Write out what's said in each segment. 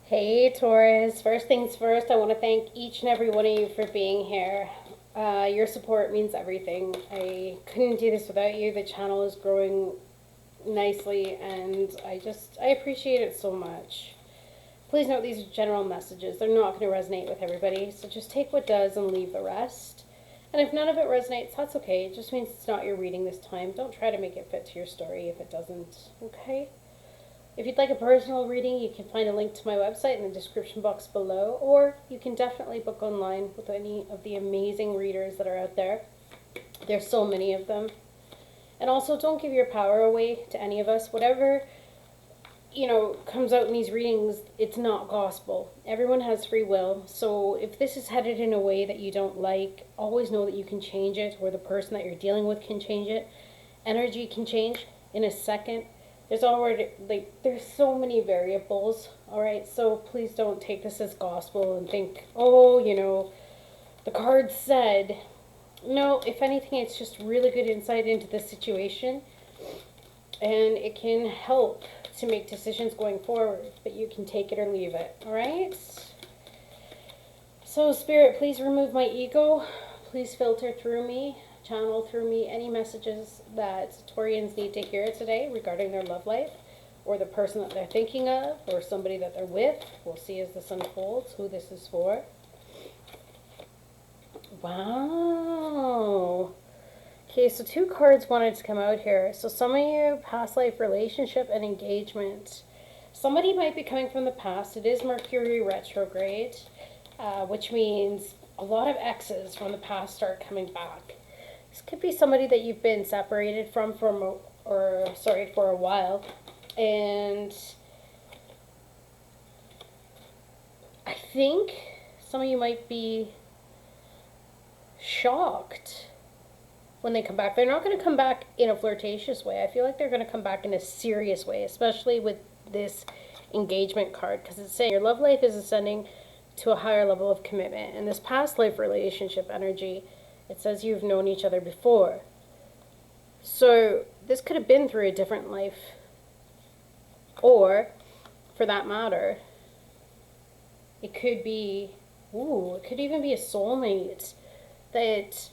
Hey Taurus, first things first, I want to thank each and every one of you for being here. Your support means everything. I couldn't do this without you. The channel is growing nicely and I appreciate it so much. Please note these are general messages. They're not going to resonate with everybody, so just take what does and leave the rest. And if none of it resonates, that's okay. It just means it's not your reading this time. Don't try to make it fit to your story if it doesn't, okay? If you'd like a personal reading, you can find a link to my website in the description box below, or you can definitely book online with any of the amazing readers that are out there. There's so many of them. And also, don't give your power away to any of us. Whatever, comes out in these readings, it's not gospel. Everyone has free will. So if this is headed in a way that you don't like, always know that you can change it, or the person that you're dealing with can change it. Energy can change in a second. There's so many variables, all right? So please don't take this as gospel and think, oh, the card said. No, if anything, it's just really good insight into the situation, and it can help to make decisions going forward, but you can take it or leave it, all right? So Spirit, please remove my ego. Please filter through me, channel through me any messages that Taurians need to hear today regarding their love life, or the person that they're thinking of, or somebody that they're with. We'll see as this unfolds who this is for. Wow. Okay, so two cards wanted to come out here. So some of you, past life relationship and engagement. Somebody might be coming from the past. It is Mercury retrograde, which means a lot of exes from the past start coming back. This could be somebody that you've been separated from for a while, and I think some of you might be shocked when they come back. They're not going to come back in a flirtatious way. I feel like they're going to come back in a serious way, especially with this engagement card, because it's saying your love life is ascending to a higher level of commitment. And this past life relationship energy, it says you've known each other before. So this could have been through a different life. Or, for that matter, it could be, it could even be a soulmate that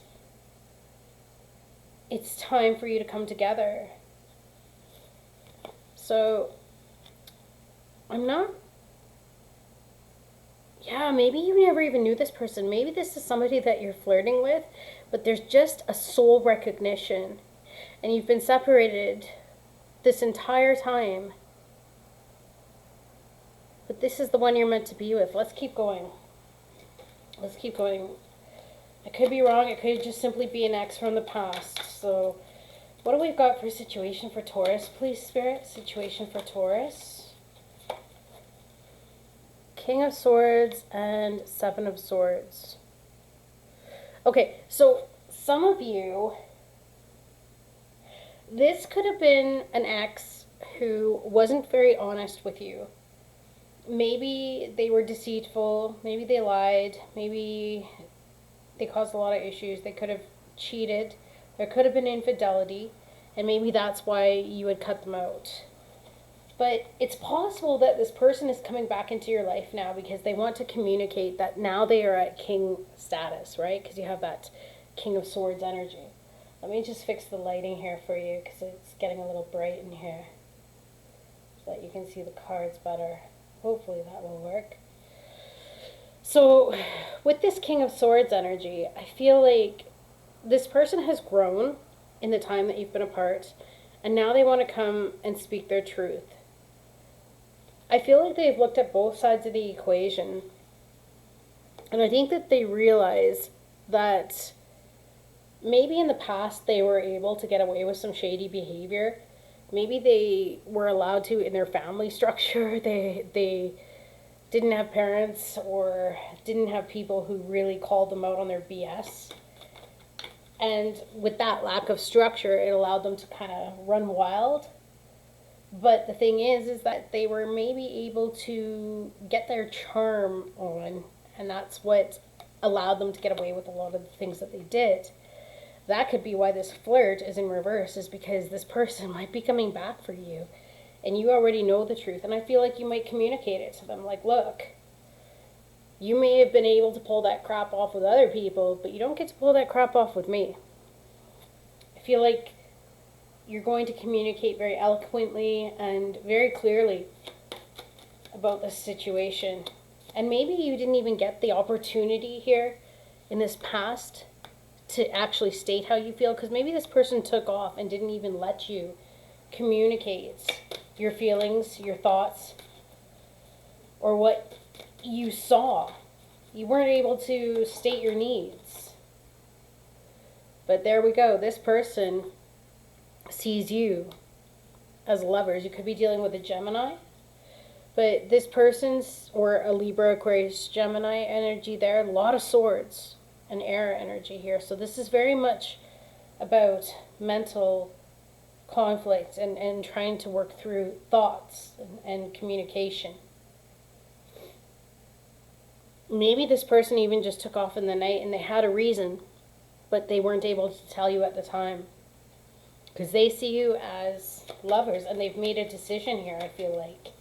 it's time for you to come together. So, maybe you never even knew this person. Maybe this is somebody that you're flirting with, but there's just a soul recognition, and you've been separated this entire time. But this is the one you're meant to be with. Let's keep going. Let's keep going. I could be wrong. It could just simply be an ex from the past. So, what do we got for situation for Taurus? Please, Spirit, situation for Taurus. King of Swords and Seven of Swords. Okay, so some of you, this could have been an ex who wasn't very honest with you. Maybe they were deceitful, maybe they lied, maybe they caused a lot of issues, they could have cheated, there could have been infidelity, and maybe that's why you would cut them out. But it's possible that this person is coming back into your life now because they want to communicate that now they are at king status, right? Because you have that King of Swords energy. Let me just fix the lighting here for you because it's getting a little bright in here so that you can see the cards better. Hopefully that will work. So with this King of Swords energy, I feel like this person has grown in the time that you've been apart, and now they want to come and speak their truth. I feel like they've looked at both sides of the equation, and I think that they realize that maybe in the past they were able to get away with some shady behavior. Maybe they were allowed to in their family structure. They didn't have parents or didn't have people who really called them out on their BS. And with that lack of structure, it allowed them to kind of run wild. But the thing is that they were maybe able to get their charm on, and that's what allowed them to get away with a lot of the things that they did. That could be why this flirt is in reverse, is because this person might be coming back for you. and you already know the truth. And I feel like you might communicate it to them. Like, look, you may have been able to pull that crap off with other people, but you don't get to pull that crap off with me. I feel like you're going to communicate very eloquently and very clearly about this situation. And maybe you didn't even get the opportunity here in this past to actually state how you feel, because maybe this person took off and didn't even let you communicate your feelings, your thoughts, or what you saw. You weren't able to state your needs. But there we go. This person sees you as lovers. You could be dealing with a Gemini, but this person's, or a Libra, Aquarius, Gemini energy there, a lot of swords and air energy here. So this is very much about mental conflict and trying to work through thoughts and communication. Maybe this person even just took off in the night and they had a reason, but they weren't able to tell you at the time. Because they see you as lovers and they've made a decision here, I feel like.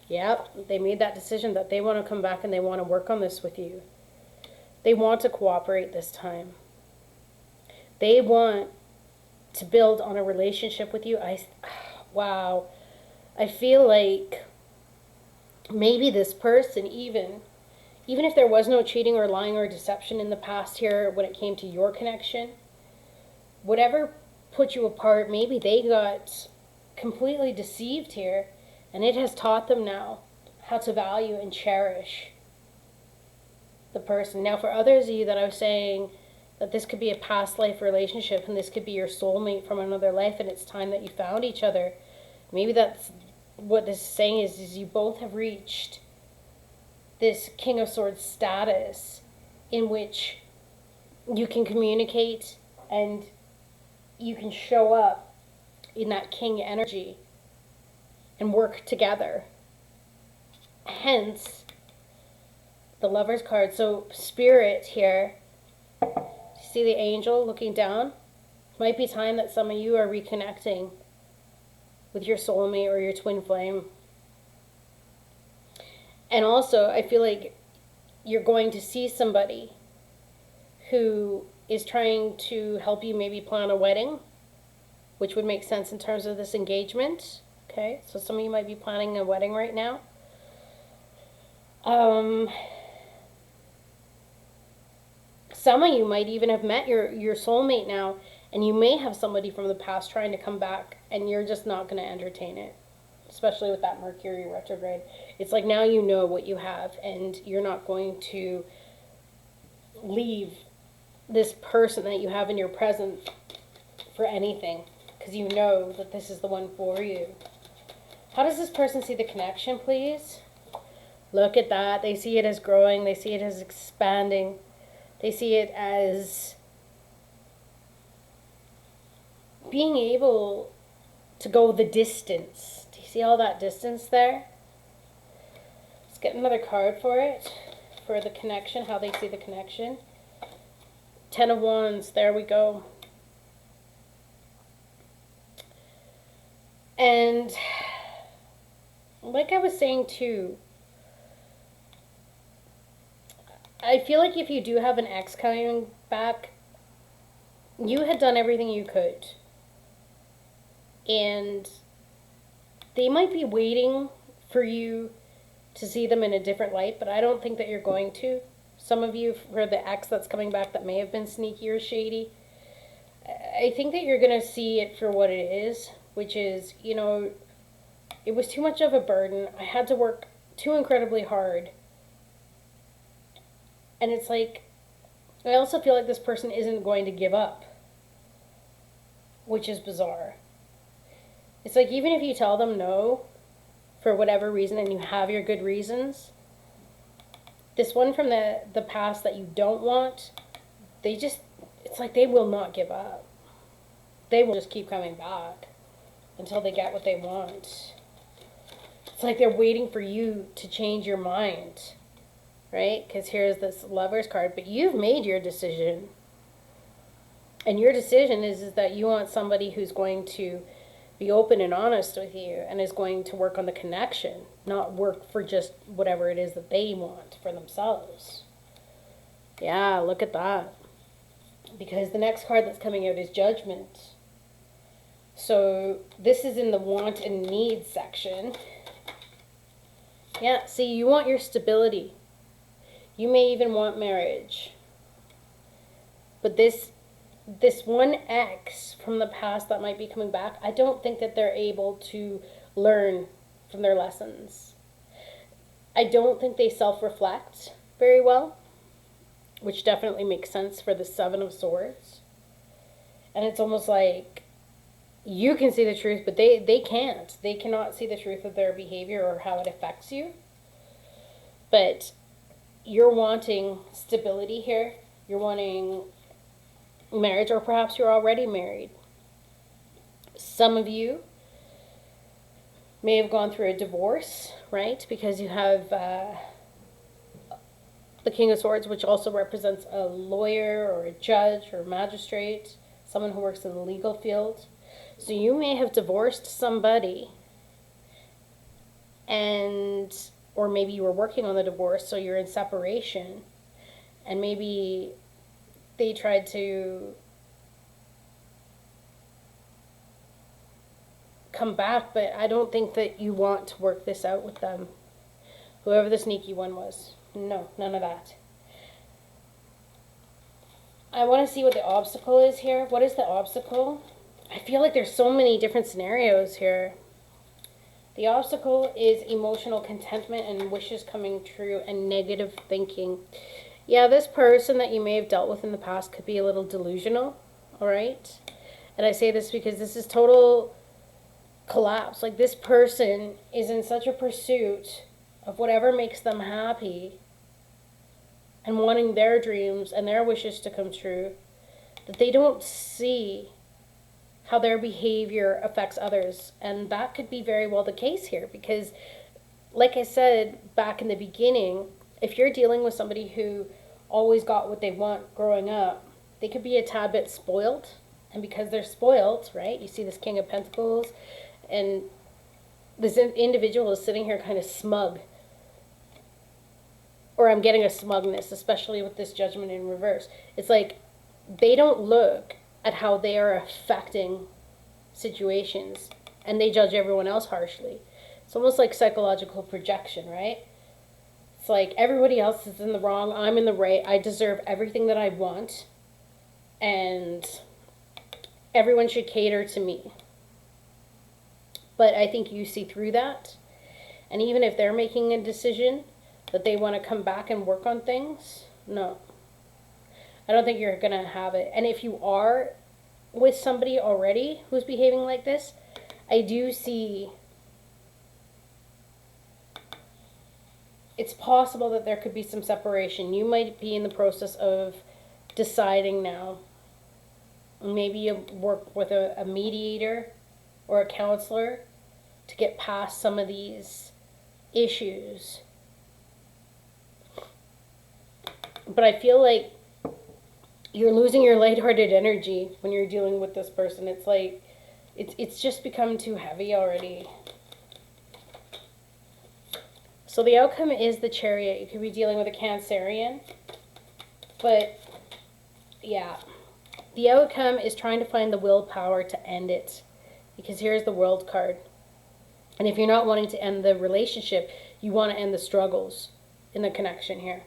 Yep, they made that decision that they want to come back and they want to work on this with you. They want to cooperate this time. They want to build on a relationship with you. Wow. I feel like maybe this person, even if there was no cheating or lying or deception in the past here when it came to your connection, whatever put you apart, maybe they got completely deceived here, and it has taught them now how to value and cherish the person. Now, for others of you that I was saying that this could be a past life relationship and this could be your soulmate from another life and it's time that you found each other, maybe that's what this is saying is you both have reached this King of Swords status in which you can communicate and you can show up in that king energy and work together. Hence the Lover's card. So Spirit here, see the angel looking down? Might be time that some of you are reconnecting with your soulmate or your twin flame. And also, I feel like you're going to see somebody who is trying to help you maybe plan a wedding, which would make sense in terms of this engagement. Okay, so some of you might be planning a wedding right now. Some of you might even have met your soulmate now, and you may have somebody from the past trying to come back, and you're just not going to entertain it, especially with that Mercury retrograde. It's like now you know what you have, and you're not going to leave this person that you have in your present for anything, because you know that this is the one for you. How does this person see the connection, please? Look at that. They see it as growing. They see it as expanding. They see it as being able to go the distance. Do you see all that distance there? Let's get another card for it, for the connection, how they see the connection. 10 of Wands, there we go. And like I was saying too, I feel like if you do have an ex coming back, you had done everything you could. And they might be waiting for you to see them in a different light, but I don't think that you're going to. Some of you, for the ex that's coming back that may have been sneaky or shady, I think that you're going to see it for what it is, which is, you know, it was too much of a burden. I had to work too incredibly hard. And it's like, I also feel like this person isn't going to give up, which is bizarre. It's like, even if you tell them no, for whatever reason, and you have your good reasons, this one from the past that you don't want, it's like they will not give up. They will just keep coming back until they get what they want. It's like they're waiting for you to change your mind, right? Because here's this Lover's card, but you've made your decision. And your decision is that you want somebody who's going to be open and honest with you and is going to work on the connection, not work for just whatever it is that they want for themselves. Yeah, look at that. Because the next card that's coming out is Judgment. So this is in the want and need section. Yeah, see, you want your stability. You may even want marriage. But this one ex from the past that might be coming back, I don't think that they're able to learn from their lessons. I don't think they self-reflect very well, which definitely makes sense for the Seven of Swords. And it's almost like you can see the truth, but they can't. They cannot see the truth of their behavior or how it affects you. But you're wanting stability here. You're wanting marriage, or perhaps you're already married. Some of you may have gone through a divorce, right? Because you have the King of Swords, which also represents a lawyer or a judge or a magistrate, someone who works in the legal field. So you may have divorced somebody, or maybe you were working on the divorce, so you're in separation, and maybe they tried to come back, but I don't think that you want to work this out with them. Whoever the sneaky one was. No, none of that. I want to see what the obstacle is here. What is the obstacle? I feel like there's so many different scenarios here. The obstacle is emotional contentment and wishes coming true and negative thinking. Yeah, this person that you may have dealt with in the past could be a little delusional, all right? And I say this because this is total collapse. Like, this person is in such a pursuit of whatever makes them happy and wanting their dreams and their wishes to come true that they don't see how their behavior affects others. And that could be very well the case here because, like I said back in the beginning, if you're dealing with somebody who always got what they want growing up, they could be a tad bit spoiled. And because they're spoiled, right, you see this King of Pentacles, and this individual is sitting here kind of smug. Or I'm getting a smugness, especially with this Judgment in reverse. It's like they don't look at how they are affecting situations, and they judge everyone else harshly. It's almost like psychological projection, right? It's like everybody else is in the wrong, I'm in the right, I deserve everything that I want, and everyone should cater to me. But I think you see through that, and even if they're making a decision that they want to come back and work on things, no. I don't think you're going to have it. And if you are with somebody already who's behaving like this, I do see it's possible that there could be some separation. You might be in the process of deciding now. Maybe you work with a mediator or a counselor to get past some of these issues. But I feel like you're losing your lighthearted energy when you're dealing with this person. It's like, it's just become too heavy already. So the outcome is the Chariot. You could be dealing with a Cancerian. But, yeah. The outcome is trying to find the willpower to end it. Because here's the World card. And if you're not wanting to end the relationship, you want to end the struggles in the connection here.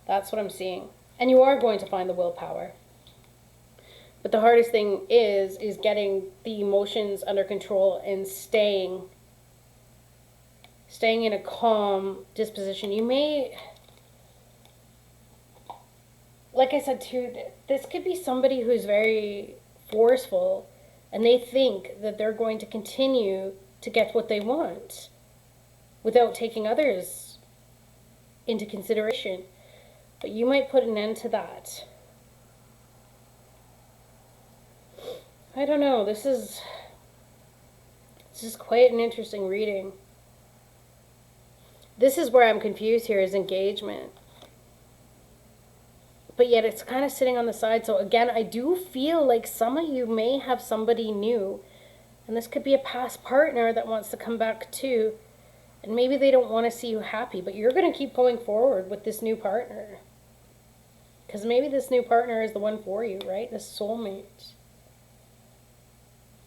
That's what I'm seeing. And you are going to find the willpower. But the hardest thing is getting the emotions under control and staying in a calm disposition. You may, like I said too, this could be somebody who's very forceful, and they think that they're going to continue to get what they want without taking others into consideration. But you might put an end to that. I don't know. This is quite an interesting reading. This is where I'm confused here, is engagement. But yet it's kind of sitting on the side. So again, I do feel like some of you may have somebody new And this could be a past partner that wants to come back too. And maybe they don't want to see you happy, but you're going to keep going forward with this new partner. Because maybe this new partner is the one for you, right? This soulmate.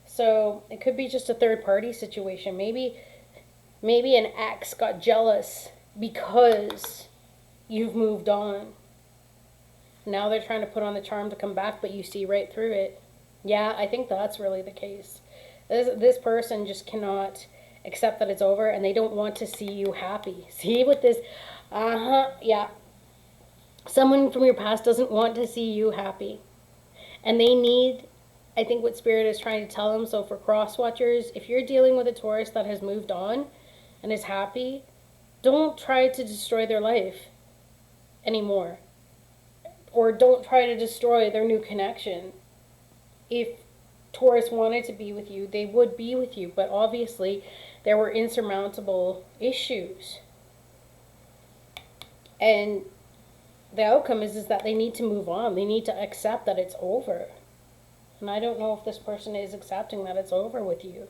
So it could be just a third party situation. Maybe an ex got jealous because you've moved on. Now they're trying to put on the charm to come back, but you see right through it. Yeah, I think that's really the case. This person just cannot accept that it's over, and they don't want to see you happy. See with this, yeah. Someone from your past doesn't want to see you happy. And they need, I think what Spirit is trying to tell them, so for cross watchers, if you're dealing with a Taurus that has moved on and is happy, don't try to destroy their life anymore. Or don't try to destroy their new connection. If Taurus wanted to be with you, they would be with you, but obviously there were insurmountable issues. And the outcome is that they need to move on. They need to accept that it's over. And I don't know if this person is accepting that it's over with you.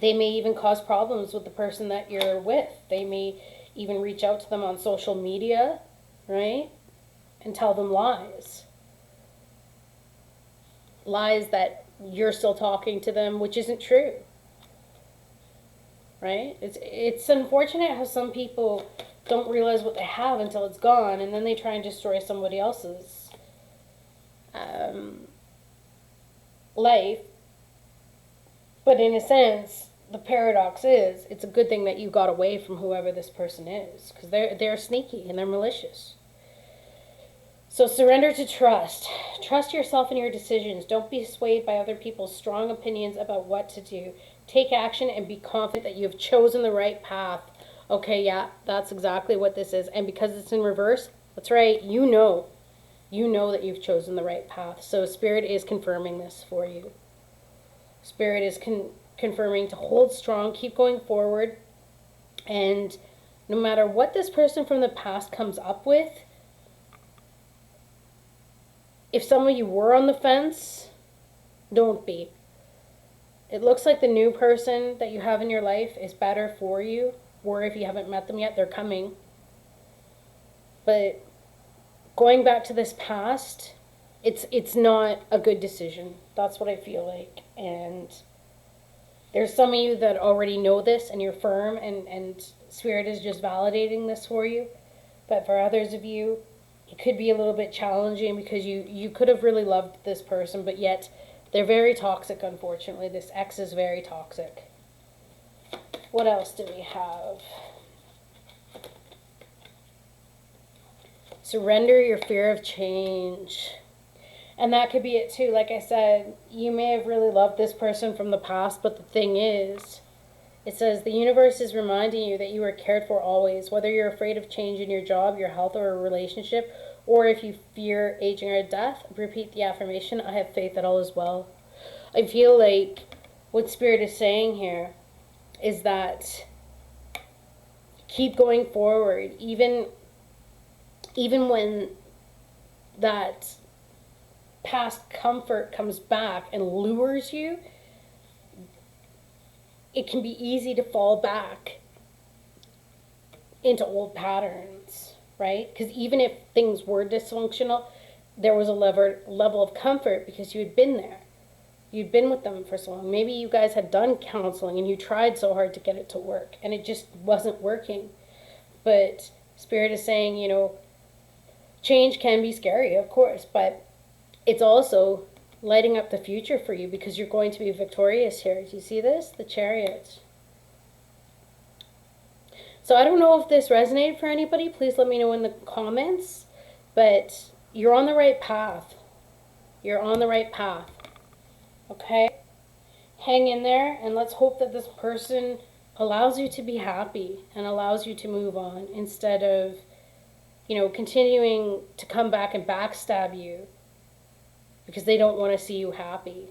They may even cause problems with the person that you're with. They may even reach out to them on social media, right? And tell them lies. Lies that you're still talking to them, which isn't true. Right? It's unfortunate how some people don't realize what they have until it's gone, and then they try and destroy somebody else's life. But in a sense, the paradox is, it's a good thing that you got away from whoever this person is, because they're sneaky and they're malicious. So surrender to trust. Trust yourself in your decisions. Don't be swayed by other people's strong opinions about what to do. Take action and be confident that you have chosen the right path. Okay, yeah, that's exactly what this is. And because it's in reverse, that's right, you know that you've chosen the right path. So Spirit is confirming this for you. Spirit is confirming to hold strong, keep going forward, and no matter what this person from the past comes up with, if some of you were on the fence, don't be. It looks like the new person that you have in your life is better for you, or if you haven't met them yet, they're coming. But going back to this past, it's not a good decision. That's what I feel like. And there's some of you that already know this and you're firm, and Spirit is just validating this for you. But for others of you, it could be a little bit challenging because you could have really loved this person, but yet they're very toxic, unfortunately. This ex is very toxic. What else do we have? Surrender your fear of change. And that could be it too. Like I said, you may have really loved this person from the past, but the thing is, it says the universe is reminding you that you are cared for always, whether you're afraid of change in your job, your health, or a relationship, or if you fear aging or death. Repeat the affirmation, I have faith that all is well. I feel like what Spirit is saying here is that keep going forward, even when that past comfort comes back and lures you. It can be easy to fall back into old patterns, right? Because even if things were dysfunctional, there was a level of comfort because you had been there. You'd been with them for so long. Maybe you guys had done counseling and you tried so hard to get it to work and it just wasn't working. But Spirit is saying, change can be scary, of course, but it's also lighting up the future for you because you're going to be victorious here. Do you see this? The Chariot. So I don't know if this resonated for anybody. Please let me know in the comments. But you're on the right path. You're on the right path. Okay? Hang in there and let's hope that this person allows you to be happy and allows you to move on instead of, continuing to come back and backstab you because they don't want to see you happy.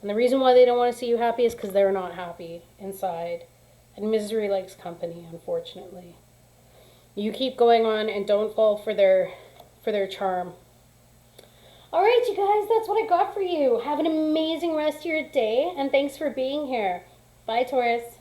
And the reason why they don't want to see you happy is because they're not happy inside. And misery likes company, unfortunately. You keep going on and don't fall for their charm. All right, you guys, that's what I got for you. Have an amazing rest of your day, and thanks for being here. Bye, Taurus.